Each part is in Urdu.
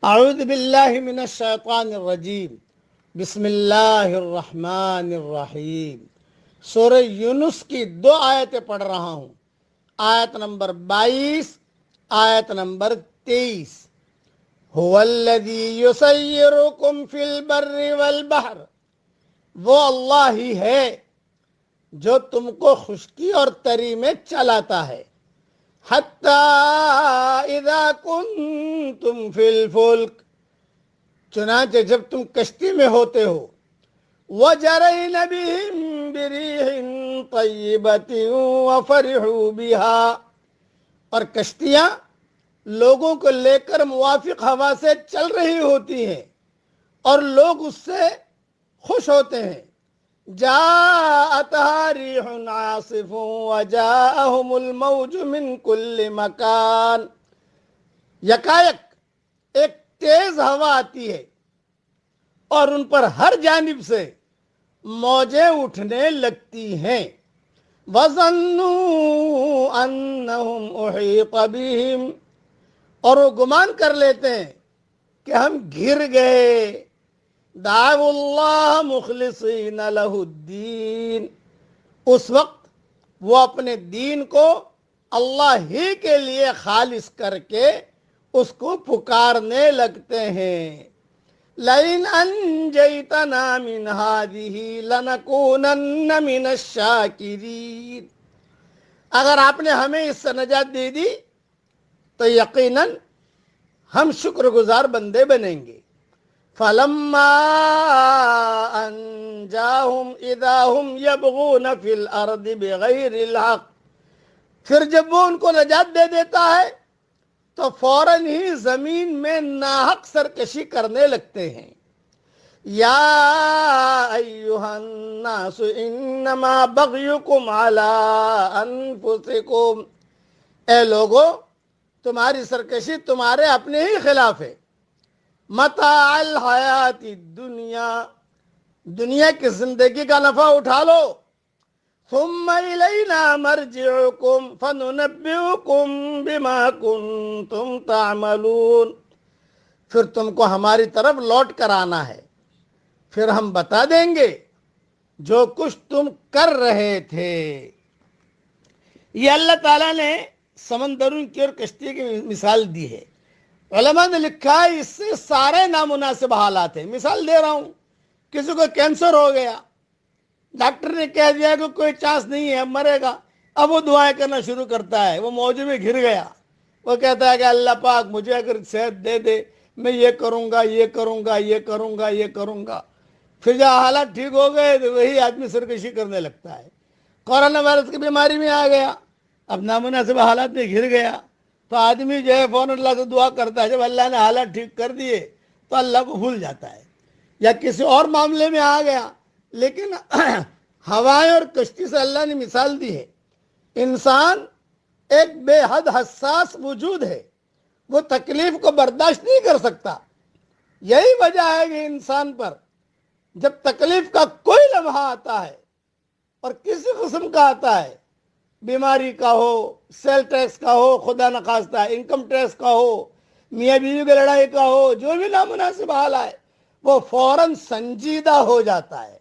اعوذ باللہ من الشیطان الرجیم بسم اللہ الرحمن الرحیم۔ سورہ یونس کی 2 آیتیں پڑھ رہا ہوں، آیت نمبر 22، آیت نمبر 23۔ هو الذی یسیرکم فی البر والبحر، وہ اللہ ہی ہے جو تم کو خشکی اور تری میں چلاتا ہے۔ حتی اذا کنتم فی الفلک، چنانچہ جب تم کشتی میں ہوتے ہو، وجرین بہم بریح طیبۃ وفرحوا بها، اور کشتیاں لوگوں کو لے کر موافق ہوا سے چل رہی ہوتی ہیں اور لوگ اس سے خوش ہوتے ہیں۔ جاءتها ریح عاصف وجاءهم الموج من كل مکان، یکایک ایک تیز ہوا آتی ہے اور ان پر ہر جانب سے موجیں اٹھنے لگتی ہیں۔ وَظَنُّوا أَنَّهُمْ أُحِيطَ بِهِمْ، اور وہ گمان کر لیتے ہیں کہ ہم گھر گئے۔ دعوا اللہ مخلصین لہ الدین، اس وقت وہ اپنے دین کو اللہ ہی کے لیے خالص کر کے اس کو پکارنے لگتے ہیں۔ لئن انجیتنا من هذه لنکونن من الشاکرین، اگر آپ نے ہمیں اس سے نجات دے دی تو یقیناً ہم شکر گزار بندے بنیں گے۔ فلما انجاہم اذا ہم یبغون فی الارض بغیر الحق، پھر جب وہ ان کو نجات دے دیتا ہے تو فوراً ہی زمین میں ناحق سرکشی کرنے لگتے ہیں۔ یا ایہا الناس انما بغیکم علی انفسکم، اے لوگو تمہاری سرکشی تمہارے اپنے ہی خلاف ہے۔ متاع الحیات الدنیا، دنیا کی زندگی کا نفع اٹھا لو۔ ثم الینا مرجعکم فننبئکم بما کنتم تعملون، پھر تم کو ہماری طرف لوٹ کر آنا ہے، پھر ہم بتا دیں گے جو کچھ تم کر رہے تھے۔ یہ اللہ تعالیٰ نے سمندروں کی اور کشتی کی مثال دی ہے۔ علماء نے لکھا ہے اس سے سارے نامناسب حالات ہیں۔ مثال دے رہا ہوں، کسی کو کینسر ہو گیا، ڈاکٹر نے کہہ دیا کہ کوئی چانس نہیں ہے، اب مرے گا، اب وہ دعائیں کرنا شروع کرتا ہے، وہ موج میں گھر گیا، وہ کہتا ہے کہ اللہ پاک مجھے اگر صحت دے دے میں یہ کروں گا، یہ کروں گا، یہ کروں گا، یہ کروں گا۔ پھر جب حالات ٹھیک ہو گئے تو وہی آدمی سرکشی کرنے لگتا ہے۔ کورونا وائرس کی بیماری میں آ گیا، اب نامناسب حالات میں گھر گیا تو آدمی جو ہے فوراً اللہ سے دعا کرتا ہے، جب اللہ نے حالات ٹھیک کر دیے تو اللہ کو بھول جاتا ہے۔ یا کسی اور معاملے میں آ گیا، لیکن ہوائیں اور کشتی سے اللہ نے مثال دی ہے۔ انسان ایک بے حد حساس وجود ہے، وہ تکلیف کو برداشت نہیں کر سکتا۔ یہی وجہ ہے کہ انسان پر جب تکلیف کا کوئی لمحہ آتا ہے اور کسی قسم کا آتا ہے، بیماری کا ہو، سیل ٹیکس کا ہو، خدا نخواستہ انکم ٹیکس کا ہو، میاں بیوی کی لڑائی کا ہو، جو بھی نامناسب حال ہے، وہ فوراً سنجیدہ ہو جاتا ہے۔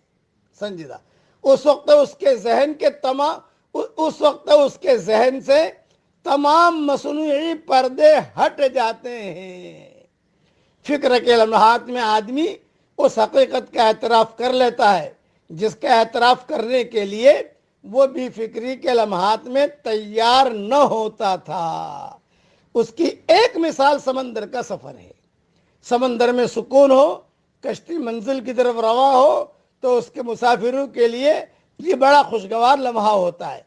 سنجیدہ اس وقت اس کے ذہن سے تمام مصنوعی پردے ہٹ جاتے ہیں۔ فکر کے لمحات میں آدمی اس حقیقت کا اعتراف کر لیتا ہے جس کا اعتراف کرنے کے لیے وہ بھی فکری کے لمحات میں تیار نہ ہوتا تھا۔ اس کی ایک مثال سمندر کا سفر ہے۔ سمندر میں سکون ہو، کشتی منزل کی طرف رواں ہو تو اس کے مسافروں کے لیے یہ بڑا خوشگوار لمحہ ہوتا ہے۔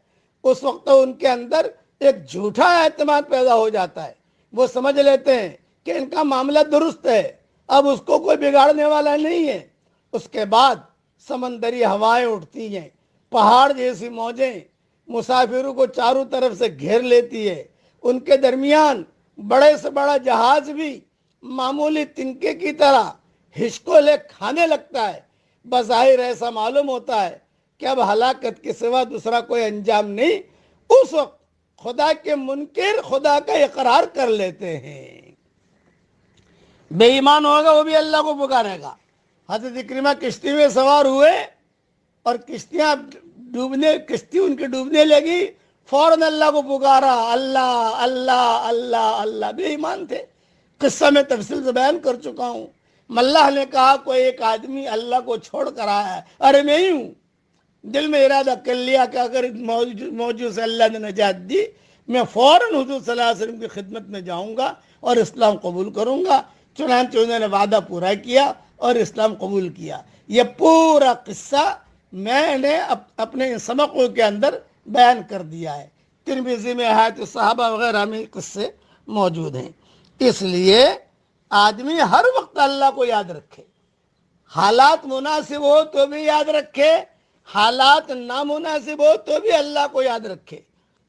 اس وقت ان کے اندر ایک جھوٹا اعتماد پیدا ہو جاتا ہے، وہ سمجھ لیتے ہیں کہ ان کا معاملہ درست ہے، اب اس کو کوئی بگاڑنے والا نہیں ہے۔ اس کے بعد سمندری ہوائیں اٹھتی ہیں، پہاڑ جیسی موجیں مسافروں کو چاروں طرف سے گھیر لیتی ہے، ان کے درمیان بڑے سے بڑا جہاز بھی معمولی تنکے کی طرح ہچکولے کھانے لگتا ہے۔ بظاہر ایسا معلوم ہوتا ہے کہ اب ہلاکت کے سوا دوسرا کوئی انجام نہیں۔ اس وقت خدا کے منکر خدا کا اقرار کر لیتے ہیں۔ بے ایمان ہوگا وہ بھی اللہ کو پکارے گا۔ حضرت اکرمہ کشتی میں سوار ہوئے اور کشتی ان کی ڈوبنے لگی، فوراً اللہ کو پکارا، اللہ اللہ اللہ اللہ۔ بے ایمان تھے، قصہ میں تفصیل سے بیان کر چکا ہوں۔ اللہ نے کہا کوئی ایک آدمی اللہ کو چھوڑ کر آیا ہے، ارے میں ہی ہوں۔ دل میں ارادہ کر لیا کہ اگر اس موجود سے اللہ نے نجات دی، میں فوراً حضور صلی اللہ علیہ وسلم کی خدمت میں جاؤں گا اور اسلام قبول کروں گا۔ چنانچہ انہوں نے وعدہ پورا کیا اور اسلام قبول کیا۔ یہ پورا قصہ میں نے اپنے سبقوں کے اندر بیان کر دیا ہے۔ ترمذی میں حیات الصحابہ وغیرہ میں قصے موجود ہیں۔ اس لیے آدمی ہر وقت اللہ کو یاد رکھے، حالات مناسب ہو تو بھی یاد رکھے، حالات نامناسب ہو تو بھی اللہ کو یاد رکھے۔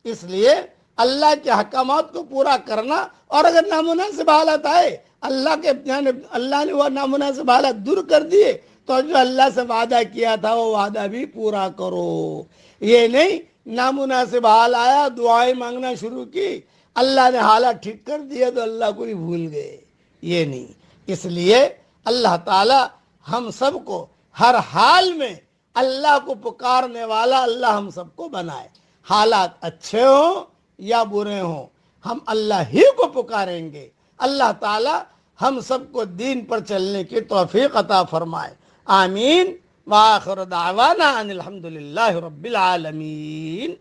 اس لیے اللہ کے احکامات کو پورا کرنا، اور اگر نامناسب حالات آئے، اللہ نے وہ نامناسب حالات دور کر دیے تو جو اللہ سے وعدہ کیا تھا وہ وعدہ بھی پورا کرو۔ یہ نہیں نامناسب حال آیا، دعائیں مانگنا شروع کی، اللہ نے حالات ٹھیک کر دیا تو اللہ کو ہی بھول گئے، یہ نہیں۔ اس لیے اللہ تعالی ہم سب کو ہر حال میں اللہ کو پکارنے والا اللہ ہم سب کو بنائے۔ حالات اچھے ہوں یا برے ہوں، ہم اللہ ہی کو پکاریں گے۔ اللہ تعالی ہم سب کو دین پر چلنے کی توفیق عطا فرمائے، آمین۔ وآخر دعوانا ان الحمدللہ رب العالمین۔